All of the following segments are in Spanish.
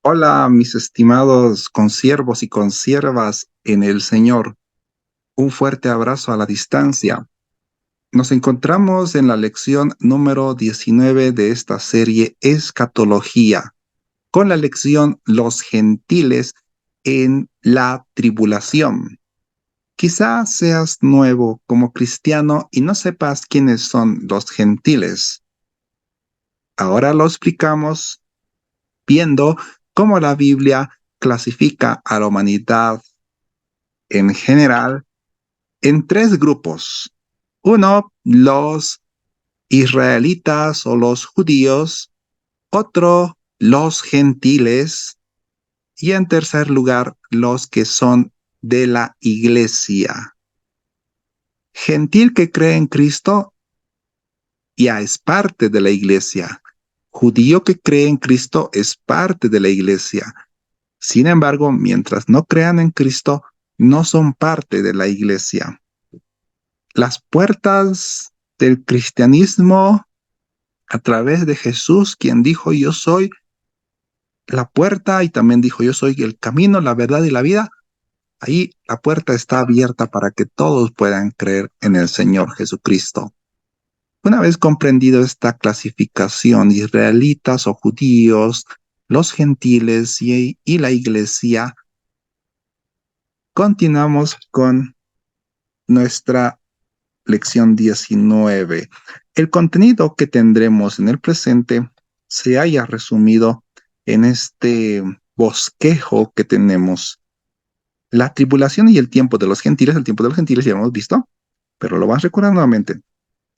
Hola, mis estimados consiervos y consiervas en el Señor. Un fuerte abrazo a la distancia. Nos encontramos en la lección número 19 de esta serie Escatología, con la lección Los gentiles en la tribulación. Quizás seas nuevo como cristiano y no sepas quiénes son los gentiles. Ahora lo explicamos viendo cómo la Biblia clasifica a la humanidad en general en tres grupos. Uno, los israelitas o los judíos. Otro, los gentiles. Y en tercer lugar, los que son de la iglesia. Gentil que cree en Cristo ya es parte de la iglesia. Judío que cree en Cristo es parte de la iglesia. Sin embargo, mientras no crean en Cristo, no son parte de la iglesia. Las puertas del cristianismo a través de Jesús, quien dijo yo soy la puerta y también dijo yo soy el camino, la verdad y la vida. Ahí la puerta está abierta para que todos puedan creer en el Señor Jesucristo. Una vez comprendido esta clasificación, israelitas o judíos, los gentiles y la iglesia, continuamos con nuestra lección 19. El contenido que tendremos en el presente se haya resumido en este bosquejo que tenemos. La tribulación y el tiempo de los gentiles, el tiempo de los gentiles ya hemos visto, pero lo vas a recordar nuevamente.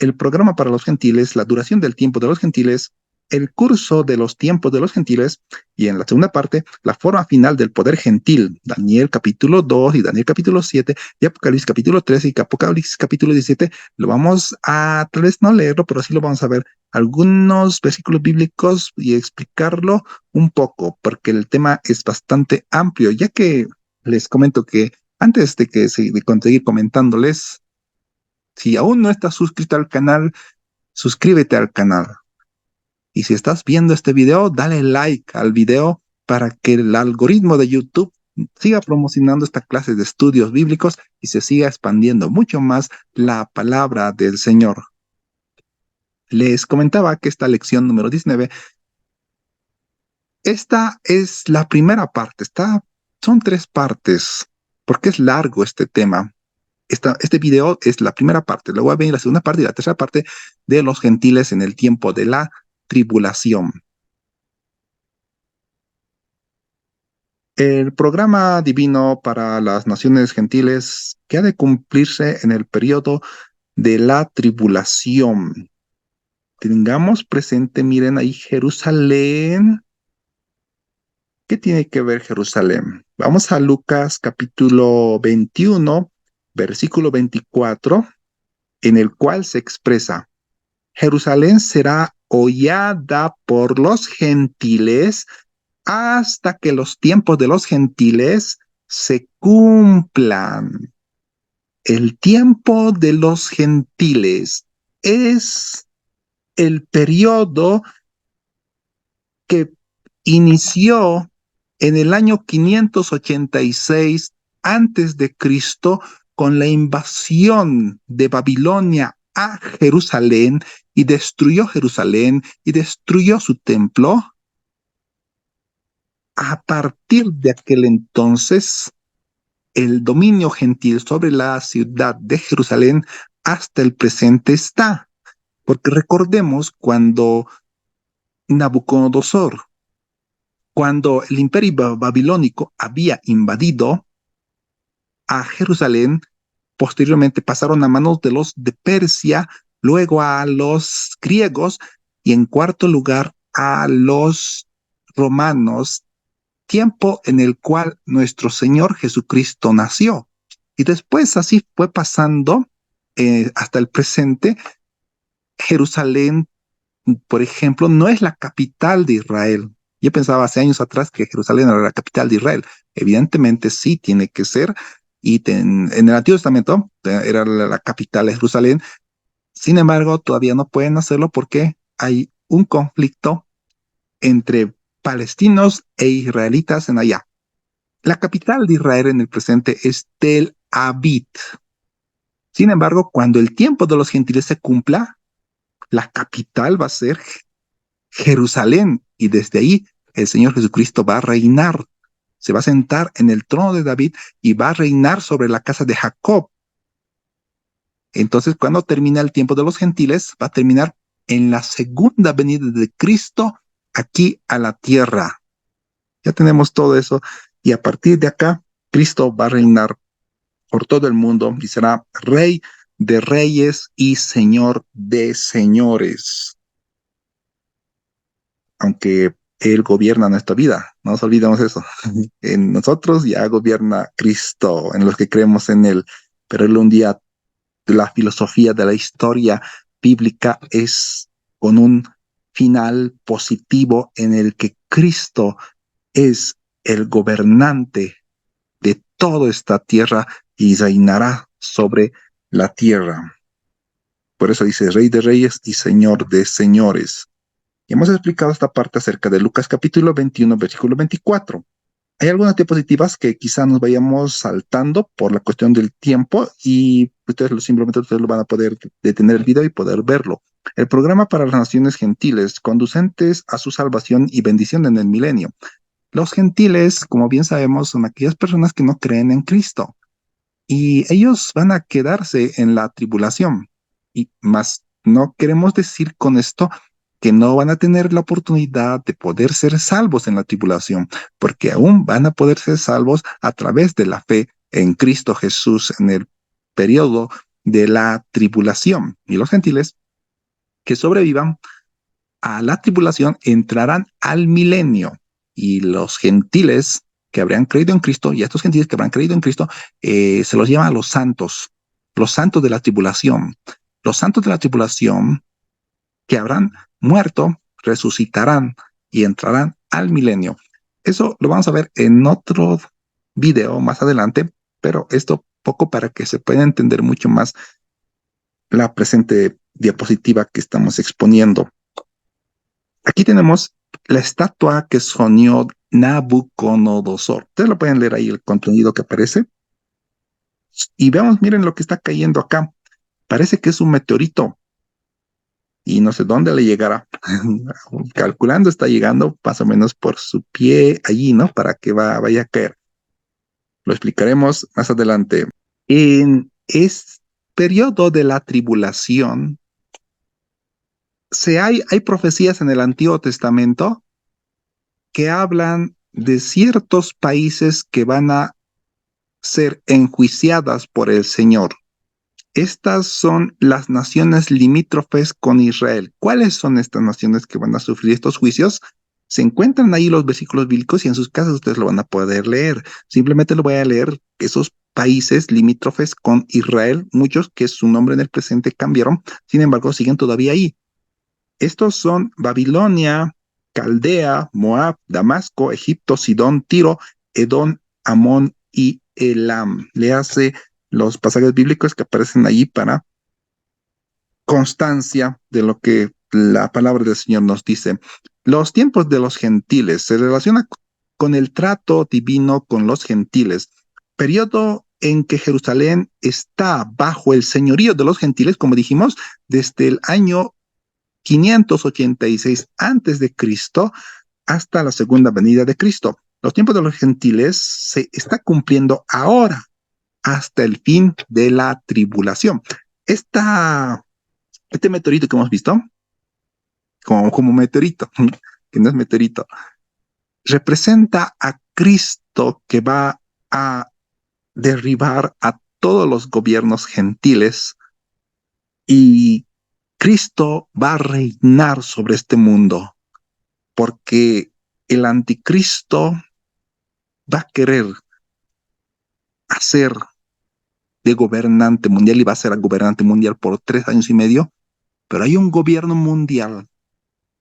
El programa para los gentiles, la duración del tiempo de los gentiles, el curso de los tiempos de los gentiles y en la segunda parte, la forma final del poder gentil, Daniel capítulo 2 y Daniel capítulo 7 y Apocalipsis capítulo 13 y Apocalipsis capítulo 17, lo vamos a, tal vez no leerlo, pero sí lo vamos a ver algunos versículos bíblicos y explicarlo un poco, porque el tema es bastante amplio, ya que les comento que antes de conseguir comentándoles, si aún no estás suscrito al canal, suscríbete al canal. Y si estás viendo este video, dale like al video para que el algoritmo de YouTube siga promocionando esta clase de estudios bíblicos y se siga expandiendo mucho más la palabra del Señor. Les comentaba que esta lección número 19, esta es la primera parte, son tres partes, porque es largo este tema. Este video es la primera parte, luego va a venir la segunda parte y la tercera parte de los gentiles en el tiempo de la tribulación. El programa divino para las naciones gentiles que ha de cumplirse en el periodo de la tribulación. Tengamos presente, miren ahí Jerusalén. ¿Qué tiene que ver Jerusalén? Vamos a Lucas capítulo 21, versículo 24, en el cual se expresa: Jerusalén será hollada por los gentiles hasta que los tiempos de los gentiles se cumplan. El tiempo de los gentiles es el periodo que inició en el año 586 antes de Cristo con la invasión de Babilonia a Jerusalén y destruyó Jerusalén y destruyó su templo. A partir de aquel entonces, el dominio gentil sobre la ciudad de Jerusalén hasta el presente está. Porque recordemos cuando Nabucodonosor, cuando el imperio babilónico había invadido a Jerusalén, posteriormente pasaron a manos de los de Persia, luego a los griegos y en cuarto lugar a los romanos, tiempo en el cual nuestro Señor Jesucristo nació. Y después así fue pasando hasta el presente. Jerusalén, por ejemplo, no es la capital de Israel. Yo pensaba hace años atrás que Jerusalén era la capital de Israel. Evidentemente sí tiene que ser. En el Antiguo Testamento era la capital de Jerusalén. Sin embargo, todavía no pueden hacerlo porque hay un conflicto entre palestinos e israelitas en allá. La capital de Israel en el presente es Tel Aviv. Sin embargo, cuando el tiempo de los gentiles se cumpla, la capital va a ser Jerusalén y desde ahí el Señor Jesucristo va a reinar. Se va a sentar en el trono de David y va a reinar sobre la casa de Jacob. Entonces, cuando termina el tiempo de los gentiles, va a terminar en la segunda venida de Cristo aquí a la tierra. Ya tenemos todo eso y a partir de acá, Cristo va a reinar por todo el mundo y será Rey de reyes y Señor de señores. Aunque Él gobierna nuestra vida, no nos olvidemos eso. En nosotros ya gobierna Cristo, en los que creemos en Él, pero Él un día, la filosofía de la historia bíblica es con un final positivo en el que Cristo es el gobernante de toda esta tierra y reinará sobre la tierra. Por eso dice Rey de reyes y Señor de señores. Y hemos explicado esta parte acerca de Lucas capítulo 21, versículo 24. Hay algunas diapositivas que quizá nos vayamos saltando por la cuestión del tiempo y simplemente ustedes lo van a poder detener el video y poder verlo. El programa para las naciones gentiles, conducentes a su salvación y bendición en el milenio. Los gentiles, como bien sabemos, son aquellas personas que no creen en Cristo y ellos van a quedarse en la tribulación. Y más no queremos decir con esto que no van a tener la oportunidad de poder ser salvos en la tribulación, porque aún van a poder ser salvos a través de la fe en Cristo Jesús en el periodo de la tribulación. Y los gentiles que sobrevivan a la tribulación entrarán al milenio. Y los gentiles que habrán creído en Cristo, y a estos gentiles que habrán creído en Cristo, se los llama los santos de la tribulación. Los santos de la tribulación que habrán muerto, resucitarán y entrarán al milenio. Eso lo vamos a ver en otro video más adelante, pero esto poco para que se pueda entender mucho más la presente diapositiva que estamos exponiendo. Aquí tenemos la estatua que soñó Nabucodonosor. Ustedes lo pueden leer ahí el contenido que aparece. Y veamos, miren lo que está cayendo acá. Parece que es un meteorito. Y no sé dónde le llegará. Calculando, está llegando más o menos por su pie allí, ¿no? Para que vaya a caer. Lo explicaremos más adelante. En este periodo de la tribulación, hay profecías en el Antiguo Testamento que hablan de ciertos países que van a ser enjuiciadas por el Señor. Estas son las naciones limítrofes con Israel. ¿Cuáles son estas naciones que van a sufrir estos juicios? Se encuentran ahí los versículos bíblicos y en sus casas ustedes lo van a poder leer. Simplemente lo voy a leer esos países limítrofes con Israel, muchos que su nombre en el presente cambiaron, sin embargo siguen todavía ahí. Estos son Babilonia, Caldea, Moab, Damasco, Egipto, Sidón, Tiro, Edom, Amón y Elam. Le hace los pasajes bíblicos que aparecen allí para constancia de lo que la palabra del Señor nos dice. Los tiempos de los gentiles se relaciona con el trato divino con los gentiles, periodo en que Jerusalén está bajo el señorío de los gentiles, como dijimos, desde el año 586 antes de Cristo hasta la segunda venida de Cristo. Los tiempos de los gentiles se está cumpliendo ahora hasta el fin de la tribulación. Este meteorito que hemos visto, como meteorito, que no es meteorito, representa a Cristo que va a derribar a todos los gobiernos gentiles y Cristo va a reinar sobre este mundo porque el anticristo va a querer hacer de gobernante mundial y va a ser gobernante mundial por 3 años y medio, pero hay un gobierno mundial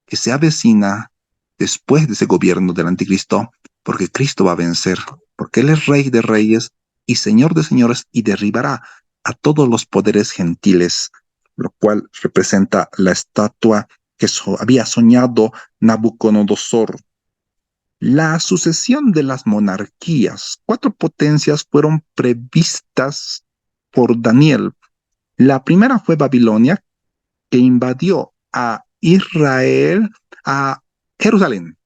que se avecina después de ese gobierno del anticristo, porque Cristo va a vencer, porque Él es Rey de reyes y Señor de señores y derribará a todos los poderes gentiles, lo cual representa la estatua que había soñado Nabucodonosor. La sucesión de las monarquías. 4 potencias fueron previstas por Daniel. La primera fue Babilonia, que invadió a Israel, a Jerusalén.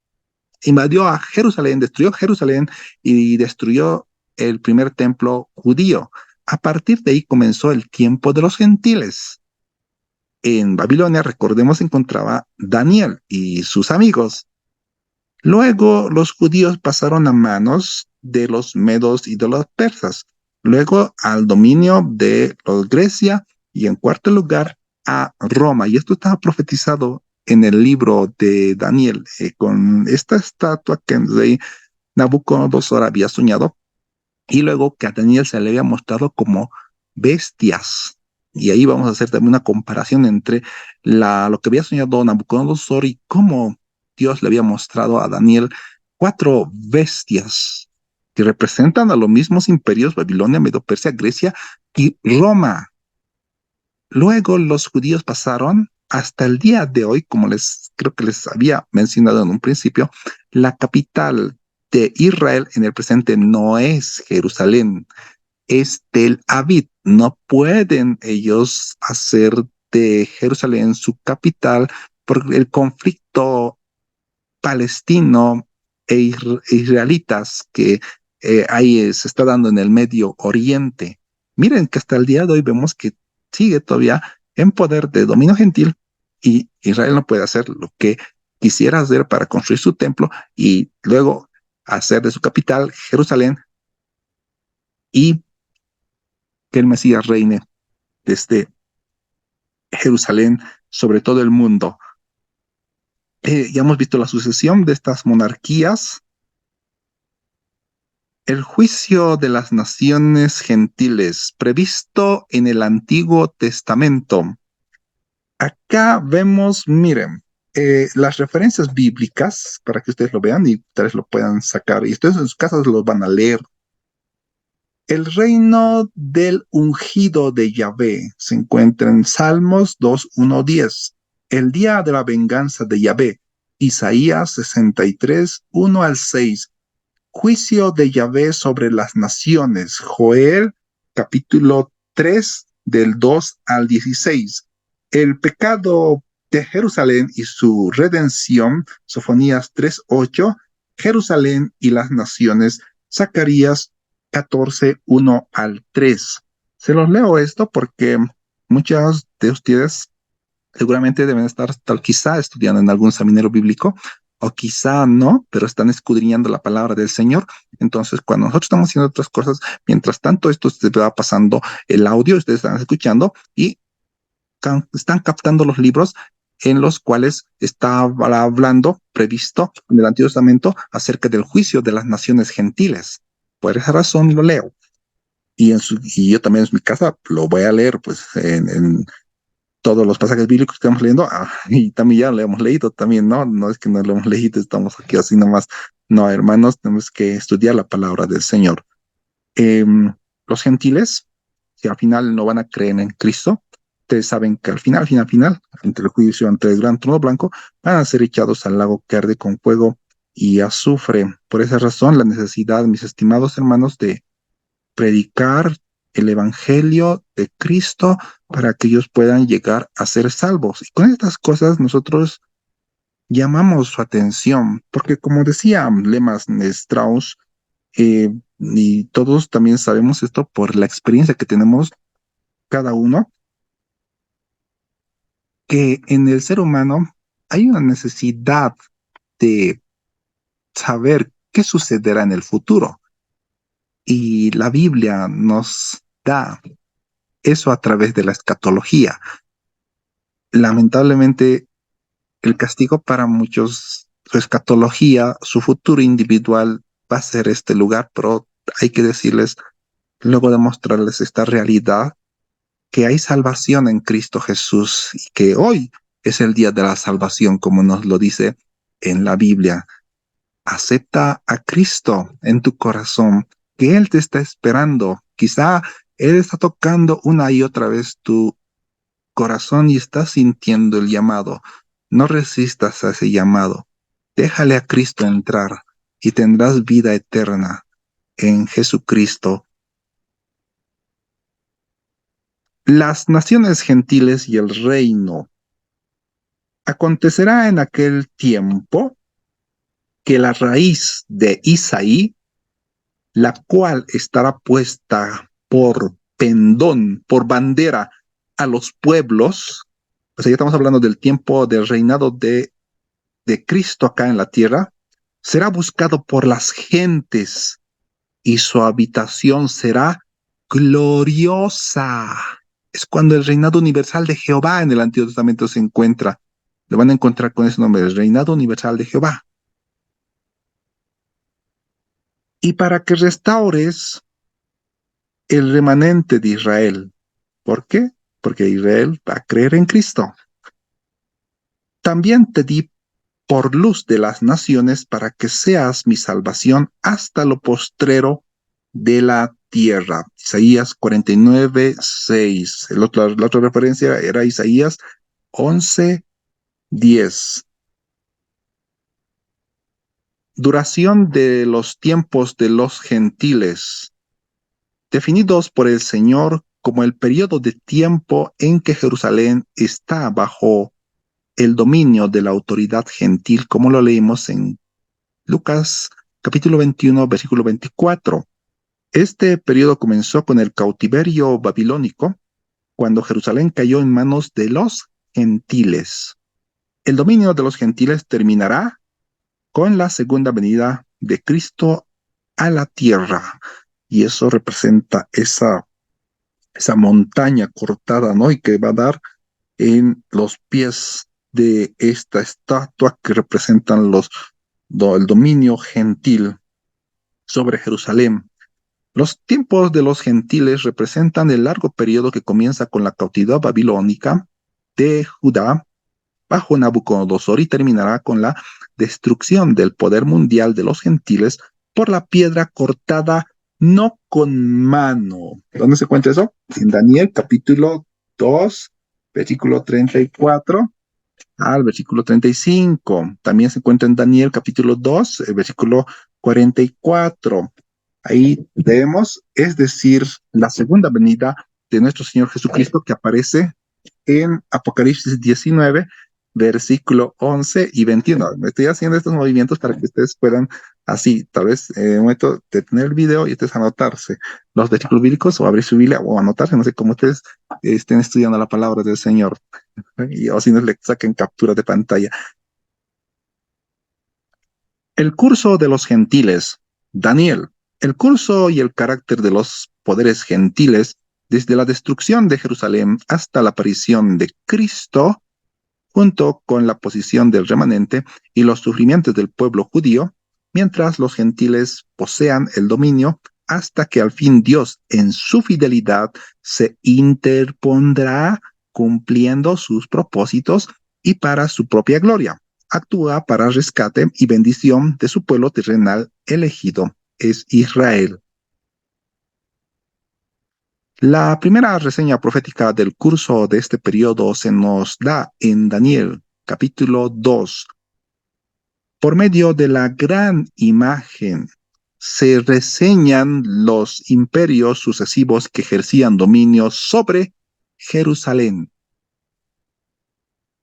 Invadió a Jerusalén, destruyó Jerusalén y destruyó el primer templo judío. A partir de ahí comenzó el tiempo de los gentiles. En Babilonia, recordemos, se encontraba Daniel y sus amigos. Luego los judíos pasaron a manos de los medos y de los persas. Luego al dominio de los Grecia y en cuarto lugar a Roma. Y esto estaba profetizado en el libro de Daniel, con esta estatua que el rey Nabucodonosor había soñado y luego que a Daniel se le había mostrado como bestias. Y ahí vamos a hacer también una comparación entre lo que había soñado Nabucodonosor y cómo Dios le había mostrado a Daniel 4 bestias que representan a los mismos imperios, Babilonia, Medo-Persia, Grecia y Roma. Luego los judíos pasaron hasta el día de hoy, como creo que les había mencionado en un principio, la capital de Israel en el presente no es Jerusalén, es Tel Aviv. No pueden ellos hacer de Jerusalén su capital por el conflicto palestino israelitas que ahí se está dando en el Medio Oriente. Miren que hasta el día de hoy vemos que sigue todavía en poder de dominio gentil y Israel no puede hacer lo que quisiera hacer para construir su templo y luego hacer de su capital Jerusalén y que el Mesías reine desde Jerusalén sobre todo el mundo. Ya hemos visto la sucesión de estas monarquías. El juicio de las naciones gentiles, previsto en el Antiguo Testamento. Acá vemos, miren, las referencias bíblicas, para que ustedes lo vean y ustedes lo puedan sacar, y ustedes en sus casas lo van a leer. El reino del ungido de Yahvé se encuentra en Salmos 2, 1, 10. El día de la venganza de Yahvé, Isaías 63, 1 al 6. Juicio de Yahvé sobre las naciones. Joel, capítulo 3, del 2 al 16. El pecado de Jerusalén y su redención. Sofonías 3, 8. Jerusalén y las naciones. Zacarías 14, 1 al 3. Se los leo esto porque muchos de ustedes seguramente deben estar tal quizá estudiando en algún seminario bíblico o quizá no, pero están escudriñando la palabra del Señor. Entonces, cuando nosotros estamos haciendo otras cosas, mientras tanto esto se va pasando el audio, ustedes están escuchando y están captando los libros en los cuales está hablando, previsto en el Antiguo Testamento, acerca del juicio de las naciones gentiles. Por esa razón lo leo. Y yo también en mi casa lo voy a leer, pues, en todos los pasajes bíblicos que estamos leyendo, y también ya lo hemos leído también, ¿no? No es que no lo hemos leído, estamos aquí así nomás. No, hermanos, tenemos que estudiar la palabra del Señor. Eh, los gentiles, si al final no van a creer en Cristo, ustedes saben que al final, entre el juicio ante el gran trono blanco, van a ser echados al lago que arde con fuego y azufre. Por esa razón, la necesidad, mis estimados hermanos, de predicar el evangelio de Cristo para que ellos puedan llegar a ser salvos. Y con estas cosas nosotros llamamos su atención, porque como decía Lemas Strauss, y todos también sabemos esto por la experiencia que tenemos cada uno, que en el ser humano hay una necesidad de saber qué sucederá en el futuro. Y la Biblia nos da eso a través de la escatología. Lamentablemente, el castigo para muchos, su escatología, su futuro individual va a ser este lugar, pero hay que decirles, luego de mostrarles esta realidad, que hay salvación en Cristo Jesús y que hoy es el día de la salvación, como nos lo dice en la Biblia. Acepta a Cristo en tu corazón, que Él te está esperando. Quizá Él está tocando una y otra vez tu corazón y estás sintiendo el llamado. No resistas a ese llamado. Déjale a Cristo entrar. y tendrás vida eterna en Jesucristo. Las naciones gentiles y el reino. Acontecerá en aquel tiempo que la raíz de Isaí, la cual estará puesta por pendón, por bandera a los pueblos, o sea, ya estamos hablando del tiempo del reinado de Cristo acá en la tierra, será buscado por las gentes y su habitación será gloriosa. Es cuando el reinado universal de Jehová en el Antiguo Testamento se encuentra. Lo van a encontrar con ese nombre, el reinado universal de Jehová. Y para que restaures el remanente de Israel. ¿Por qué? Porque Israel va a creer en Cristo. También te di por luz de las naciones para que seas mi salvación hasta lo postrero de la tierra. Isaías 49:6. La otra referencia era Isaías 11:10. Duración de los tiempos de los gentiles, definidos por el Señor como el periodo de tiempo en que Jerusalén está bajo el dominio de la autoridad gentil, como lo leímos en Lucas capítulo 21, versículo 24. Este periodo comenzó con el cautiverio babilónico, cuando Jerusalén cayó en manos de los gentiles. El dominio de los gentiles terminará con la segunda venida de Cristo a la tierra. Y eso representa esa montaña cortada, ¿no? Y que va a dar en los pies de esta estatua que representan el dominio gentil sobre Jerusalén. Los tiempos de los gentiles representan el largo periodo que comienza con la cautividad babilónica de Judá bajo Nabucodonosor y terminará con la destrucción del poder mundial de los gentiles por la piedra cortada no con mano. ¿Dónde se encuentra eso? En Daniel capítulo 2, versículo 34 al versículo 35. También se encuentra en Daniel capítulo 2, versículo 44. Ahí vemos, es decir, la segunda venida de nuestro Señor Jesucristo que aparece en Apocalipsis 19, versículo 11 y 21. Me estoy haciendo estos movimientos para que ustedes puedan, así, tal vez en un momento detener el video y ustedes anotarse los versículos bíblicos o abrir su Biblia o anotarse, no sé cómo ustedes estén estudiando la palabra del Señor. O si no, le saquen captura de pantalla. El curso de los gentiles. Daniel. El curso y el carácter de los poderes gentiles desde la destrucción de Jerusalén hasta la aparición de Cristo, junto con la posición del remanente y los sufrimientos del pueblo judío, mientras los gentiles posean el dominio, hasta que al fin Dios, en su fidelidad, se interpondrá cumpliendo sus propósitos y para su propia gloria. Actúa para rescate y bendición de su pueblo terrenal elegido, es Israel. La primera reseña profética del curso de este periodo se nos da en Daniel, capítulo 2. Por medio de la gran imagen se reseñan los imperios sucesivos que ejercían dominio sobre Jerusalén.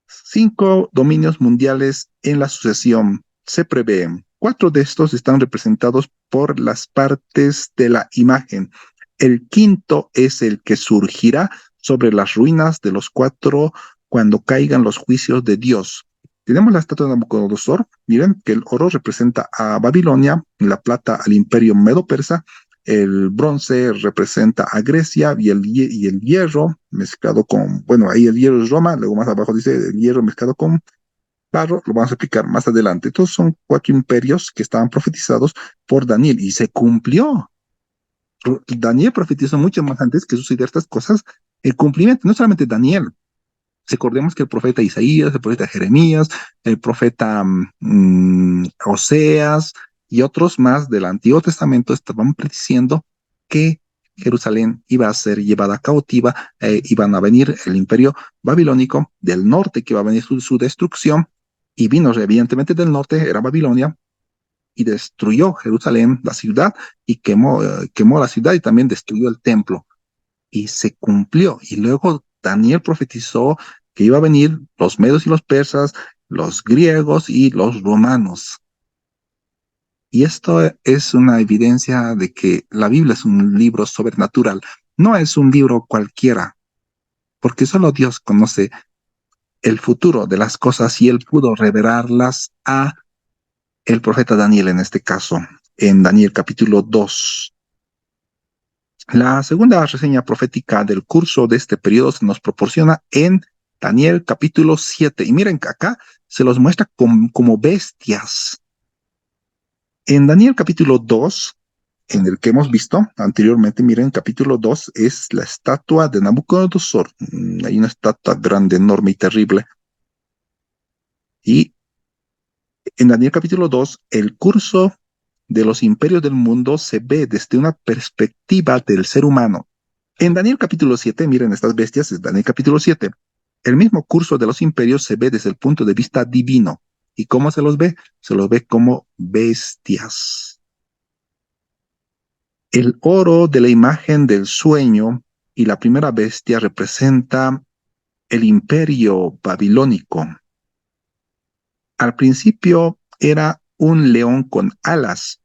5 dominios mundiales en la sucesión se prevén. 4 de estos están representados por las partes de la imagen. El quinto es el que surgirá sobre las ruinas de los 4 cuando caigan los juicios de Dios. Tenemos la estatua de Nabucodonosor. Miren que el oro representa a Babilonia, la plata al imperio medo-persa, el bronce representa a Grecia y el hierro mezclado con, bueno, ahí el hierro es Roma, luego más abajo dice el hierro mezclado con barro, lo vamos a explicar más adelante. Estos son 4 imperios que estaban profetizados por Daniel y se cumplió. Daniel profetizó mucho más antes que sucediera estas cosas. El cumplimiento, no solamente Daniel, recordemos que el profeta Isaías, el profeta Jeremías, el profeta Oseas y otros más del Antiguo Testamento estaban prediciendo que Jerusalén iba a ser llevada cautiva, iban a venir el imperio babilónico del norte, que iba a venir su destrucción, y vino evidentemente del norte, era Babilonia, y destruyó Jerusalén, la ciudad, y quemó la ciudad y también destruyó el templo. Y se cumplió. Y luego Daniel profetizó que iba a venir los medos y los persas, los griegos y los romanos. Y esto es una evidencia de que la Biblia es un libro sobrenatural, no es un libro cualquiera, porque solo Dios conoce el futuro de las cosas y él pudo revelarlas a el profeta Daniel en este caso, en Daniel capítulo 2. La segunda reseña profética del curso de este periodo se nos proporciona en Daniel capítulo 7. Y miren que acá se los muestra como bestias. En Daniel capítulo 2, en el que hemos visto anteriormente, miren, capítulo 2 es la estatua de Nabucodonosor. Hay una estatua grande, enorme y terrible. Y en Daniel capítulo 2, el curso de los imperios del mundo se ve desde una perspectiva del ser humano. En Daniel capítulo 7, miren estas bestias, es Daniel capítulo 7, el mismo curso de los imperios se ve desde el punto de vista divino. ¿Y cómo se los ve? Se los ve como bestias. El oro de la imagen del sueño y la primera bestia representa el imperio babilónico. Al principio era un león con alas,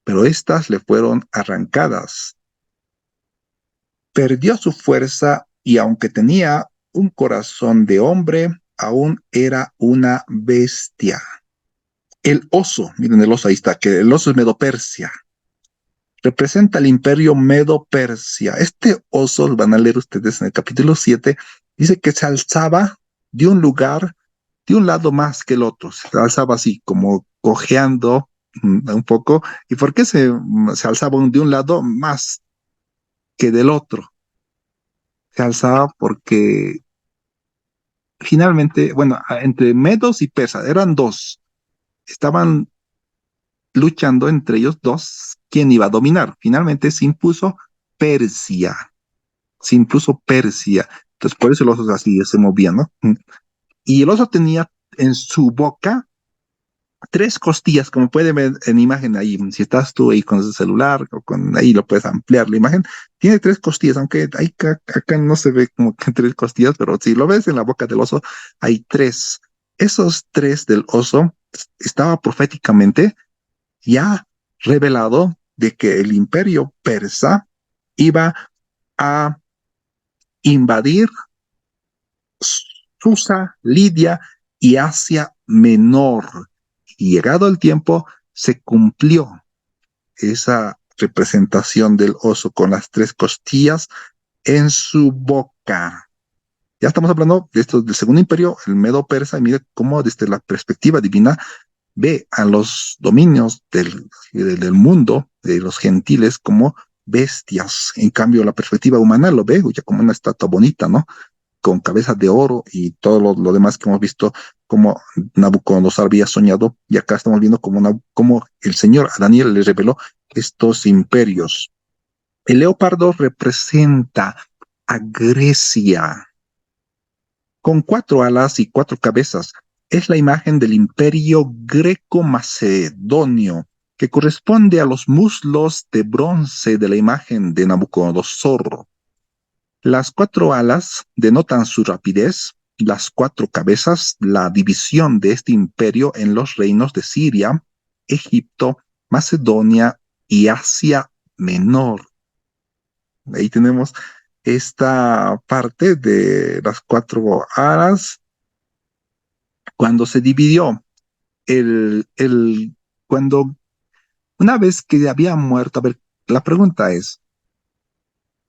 pero éstas le fueron arrancadas. Perdió su fuerza y aunque tenía un corazón de hombre, aún era una bestia. El oso, miren el oso ahí está, que el oso es Medo-Persia. Representa el imperio Medo-Persia. Este oso, lo van a leer ustedes en el capítulo 7, dice que se alzaba de un lugar, de un lado más que el otro. Se alzaba así, como cojeando un poco. ¿Y por qué se alzaba de un lado más que del otro? Se alzaba porque finalmente, bueno, entre medos y persas, eran dos, estaban luchando entre ellos dos quién iba a dominar. Finalmente Persia, se impuso Persia. Entonces por eso el oso así se movía, ¿no? Y el oso tenía en su boca tres costillas, como pueden ver en imagen ahí, si estás tú ahí con el celular o con ahí lo puedes ampliar la imagen, tiene tres costillas, aunque ahí acá no se ve como que tres costillas, pero si lo ves en la boca del oso, hay tres. Esos tres del oso estaba proféticamente ya revelado de que el imperio persa iba a invadir Susa, Lidia y Asia Menor. Y llegado el tiempo, se cumplió esa representación del oso con las tres costillas en su boca. Ya estamos hablando de esto del segundo imperio, el Medo Persa, y mire cómo desde la perspectiva divina ve a los dominios del mundo, de los gentiles, como bestias. En cambio, la perspectiva humana lo ve ya como una estatua bonita, ¿no? Con cabeza de oro y todo lo demás que hemos visto como Nabucodonosor había soñado, y acá estamos viendo como el Señor a Daniel le reveló estos imperios. El leopardo representa a Grecia, con cuatro alas y cuatro cabezas. Es la imagen del imperio greco-macedonio, que corresponde a los muslos de bronce de la imagen de Nabucodonosor. Las cuatro alas denotan su rapidez, las cuatro cabezas, la división de este imperio en los reinos de Siria, Egipto, Macedonia y Asia Menor. Ahí tenemos esta parte de las cuatro alas. Cuando se dividió, cuando una vez que había muerto, a ver, la pregunta es,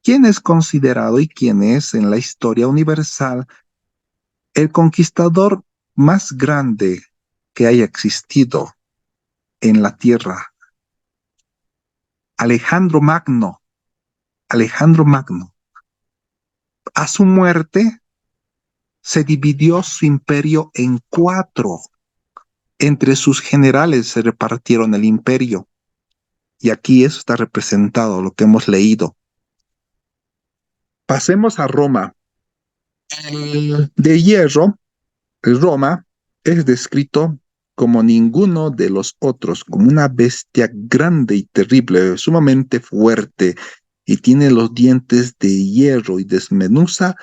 ¿quién es considerado y quién es en la historia universal el conquistador más grande que haya existido en la tierra? Alejandro Magno. Alejandro Magno. A su muerte se dividió su imperio en cuatro. Entre sus generales se repartieron el imperio. Y aquí eso está representado, lo que hemos leído. Pasemos a Roma. El de hierro, el Roma, es descrito como ninguno de los otros, como una bestia grande y terrible, sumamente fuerte, y tiene los dientes de hierro y desmenuza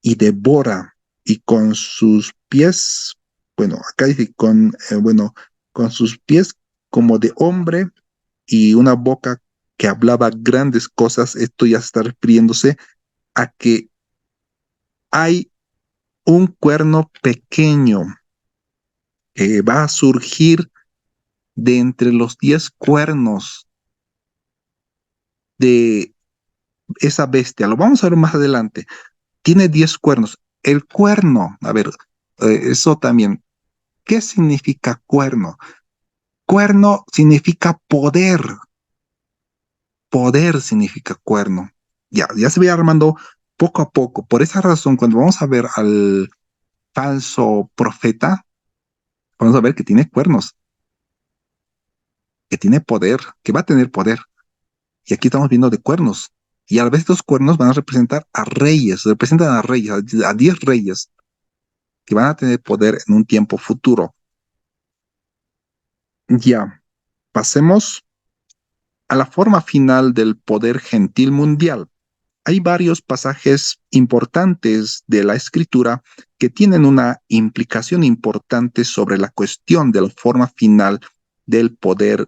y devora, y con sus pies, bueno, acá dice con sus pies como de hombre y una boca que hablaba grandes cosas. Esto ya está refiriéndose a que hay un cuerno pequeño que va a surgir de entre los 10 cuernos de esa bestia. Lo vamos a ver más adelante. Tiene 10 cuernos. El cuerno, a ver, eso también. ¿Qué significa cuerno? Cuerno significa poder. Poder significa cuerno. Ya se va armando poco a poco. Por esa razón, cuando vamos a ver al falso profeta, vamos a ver que tiene cuernos, que tiene poder, que va a tener poder. Y aquí estamos viendo de cuernos. Y a la vez estos cuernos van a representar a reyes, representan a reyes, a 10 reyes que van a tener poder en un tiempo futuro. Ya, pasemos a la forma final del poder gentil mundial. Hay varios pasajes importantes de la escritura que tienen una implicación importante sobre la cuestión de la forma final del poder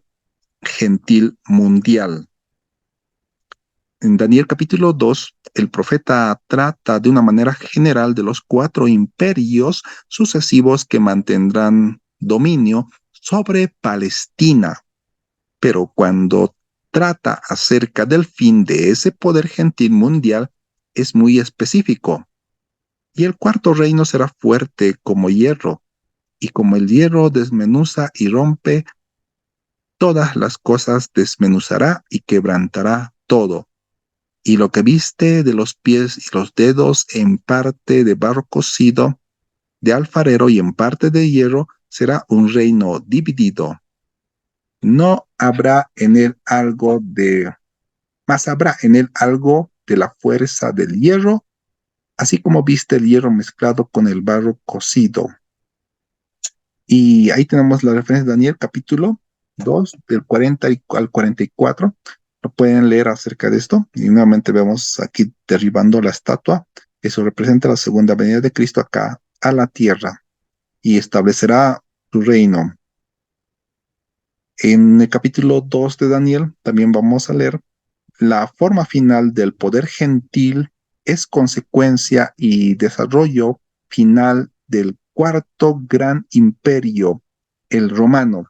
gentil mundial. En Daniel capítulo 2, el profeta trata de una manera general de los 4 imperios sucesivos que mantendrán dominio sobre Palestina. Pero cuando trata acerca del fin de ese poder gentil mundial, es muy específico. Y el cuarto reino será fuerte como hierro, y como el hierro desmenuza y rompe todas las cosas, desmenuzará y quebrantará todo. Y lo que viste de los pies y los dedos en parte de barro cocido, de alfarero y en parte de hierro, será un reino dividido. No habrá en él algo de, más habrá en él algo de la fuerza del hierro, así como viste el hierro mezclado con el barro cocido. Y ahí tenemos la referencia de Daniel capítulo 2, del 40 al 44. Lo pueden leer acerca de esto. Y nuevamente vemos aquí derribando la estatua. Eso representa la segunda venida de Cristo acá a la tierra y establecerá su reino. En el capítulo 2 de Daniel también vamos a leer la forma final del poder gentil es consecuencia y desarrollo final del cuarto gran imperio, el romano.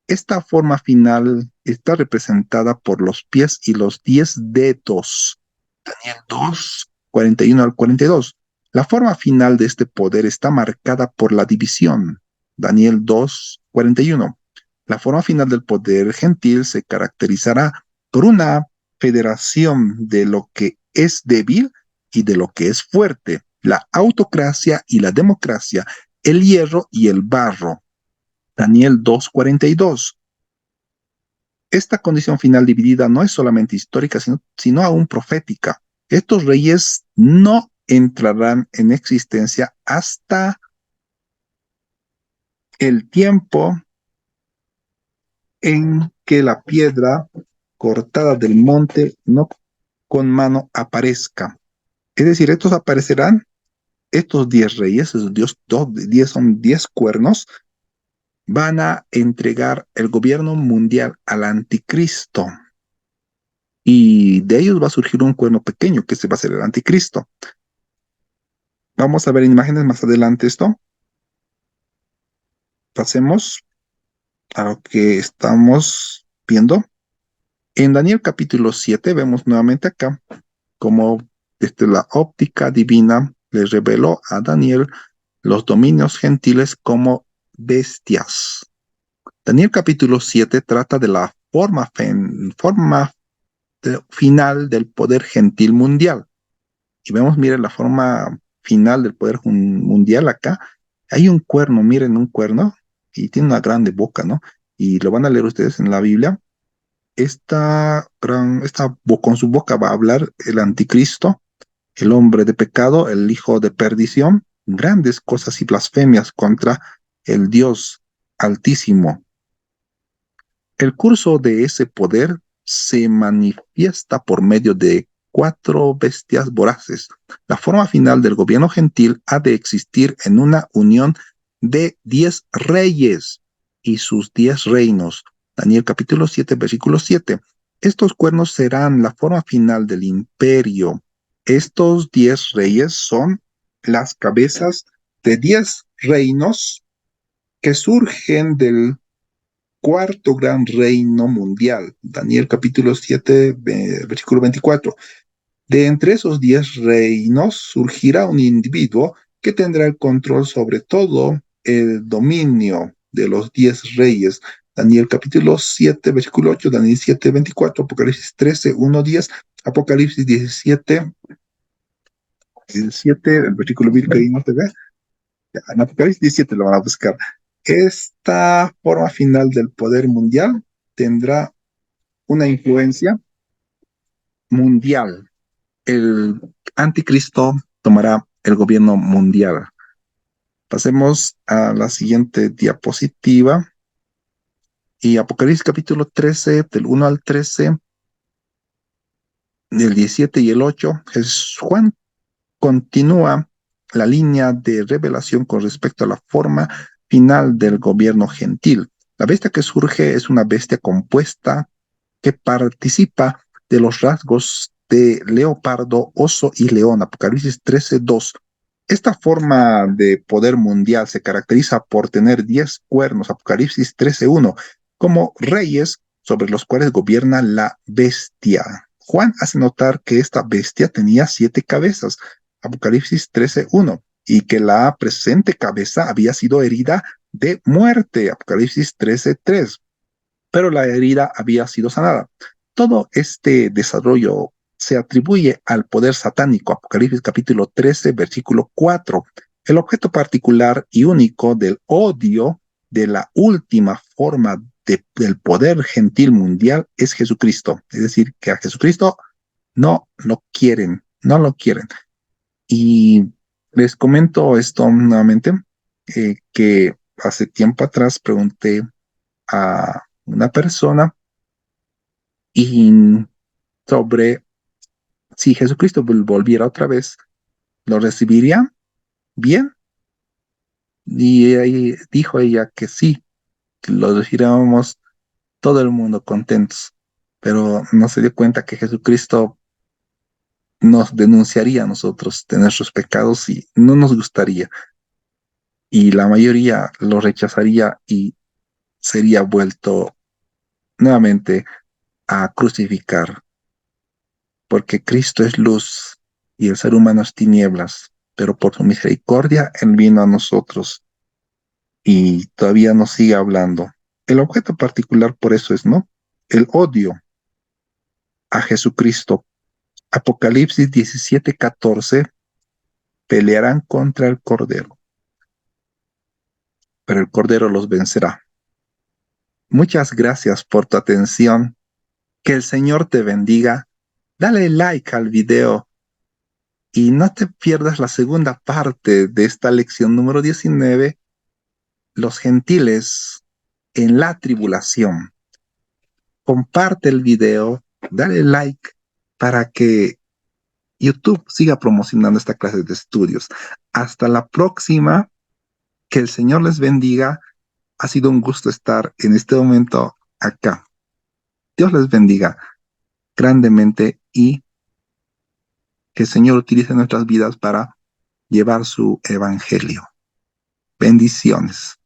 Esta forma final está representada por los pies y los 10 dedos. Daniel 2, 41 al 42. La forma final de este poder está marcada por la división. Daniel 2, 41. La forma final del poder gentil se caracterizará por una federación de lo que es débil y de lo que es fuerte, la autocracia y la democracia, el hierro y el barro. Daniel 2:42. Esta condición final dividida no es solamente histórica, sino aún profética. Estos reyes no entrarán en existencia hasta el tiempo en que la piedra cortada del monte no con mano aparezca. Es decir, estos aparecerán, estos 10 reyes, esos 10 son 10 cuernos, van a entregar el gobierno mundial al anticristo. Y de ellos va a surgir un cuerno pequeño, que se va a ser el anticristo. Vamos a ver en imágenes más adelante esto. Pasemos a lo que estamos viendo. En Daniel capítulo 7 vemos nuevamente acá como desde la óptica divina le reveló a Daniel los dominios gentiles como bestias. Daniel capítulo 7 trata de la forma final del poder gentil mundial. Y vemos, miren, la forma final del poder mundial acá. Hay un cuerno, miren, un cuerno, y tiene una grande boca, ¿no? Y lo van a leer ustedes en la Biblia. Con su boca va a hablar el anticristo, el hombre de pecado, el hijo de perdición, grandes cosas y blasfemias contra el Dios Altísimo. El curso de ese poder se manifiesta por medio de 4 bestias voraces. La forma final del gobierno gentil ha de existir en una unión de 10 reyes y sus 10 reinos. Daniel capítulo 7, versículo 7. Estos cuernos serán la forma final del imperio. Estos 10 reyes son las cabezas de 10 reinos que surgen del cuarto gran reino mundial. Daniel capítulo 7, versículo 24. De entre esos 10 reinos surgirá un individuo que tendrá el control sobre todo el dominio de los 10 reyes. Daniel capítulo 7, versículo 8, Daniel 7, 24, Apocalipsis 13, 1, 10, Apocalipsis 17, el versículo bíblico ahí no te ve. En Apocalipsis 17 lo van a buscar. Esta forma final del poder mundial tendrá una influencia mundial. El anticristo tomará el gobierno mundial. Pasemos a la siguiente diapositiva. Y Apocalipsis capítulo 13, del 1 al 13, del 17 y el 8, Juan continúa la línea de revelación con respecto a la forma final del gobierno gentil. La bestia que surge es una bestia compuesta que participa de los rasgos de leopardo, oso y león. Apocalipsis 13:2. Esta forma de poder mundial se caracteriza por tener 10 cuernos, Apocalipsis 13:1, como reyes sobre los cuales gobierna la bestia. Juan hace notar que esta bestia tenía 7 cabezas, Apocalipsis 13:1, y que la presente cabeza había sido herida de muerte, Apocalipsis 13:3, pero la herida había sido sanada. Todo este desarrollo se atribuye al poder satánico, Apocalipsis capítulo 13, versículo 4. El objeto particular y único del odio de la última forma del poder gentil mundial es Jesucristo. Es decir, que a Jesucristo no lo quieren, no lo quieren. Y les comento esto nuevamente, que hace tiempo atrás pregunté a una persona y sobre si Jesucristo volviera otra vez, ¿lo recibiría bien? Y ahí dijo ella que sí, que lo recibiríamos todo el mundo contentos, pero no se dio cuenta que Jesucristo nos denunciaría a nosotros de nuestros pecados y no nos gustaría, y la mayoría lo rechazaría y sería vuelto nuevamente a crucificar, porque Cristo es luz y el ser humano es tinieblas, pero por su misericordia Él vino a nosotros y todavía nos sigue hablando. El objeto particular por eso es, ¿no?, el odio a Jesucristo. Apocalipsis 17:14, pelearán contra el Cordero, pero el Cordero los vencerá. Muchas gracias por tu atención. Que el Señor te bendiga. Dale like al video y no te pierdas la segunda parte de esta lección número 19, los gentiles en la tribulación. Comparte el video, dale like para que YouTube siga promocionando esta clase de estudios. Hasta la próxima. Que el Señor les bendiga. Ha sido un gusto estar en este momento acá. Dios les bendiga grandemente y que el Señor utilice nuestras vidas para llevar su evangelio. Bendiciones.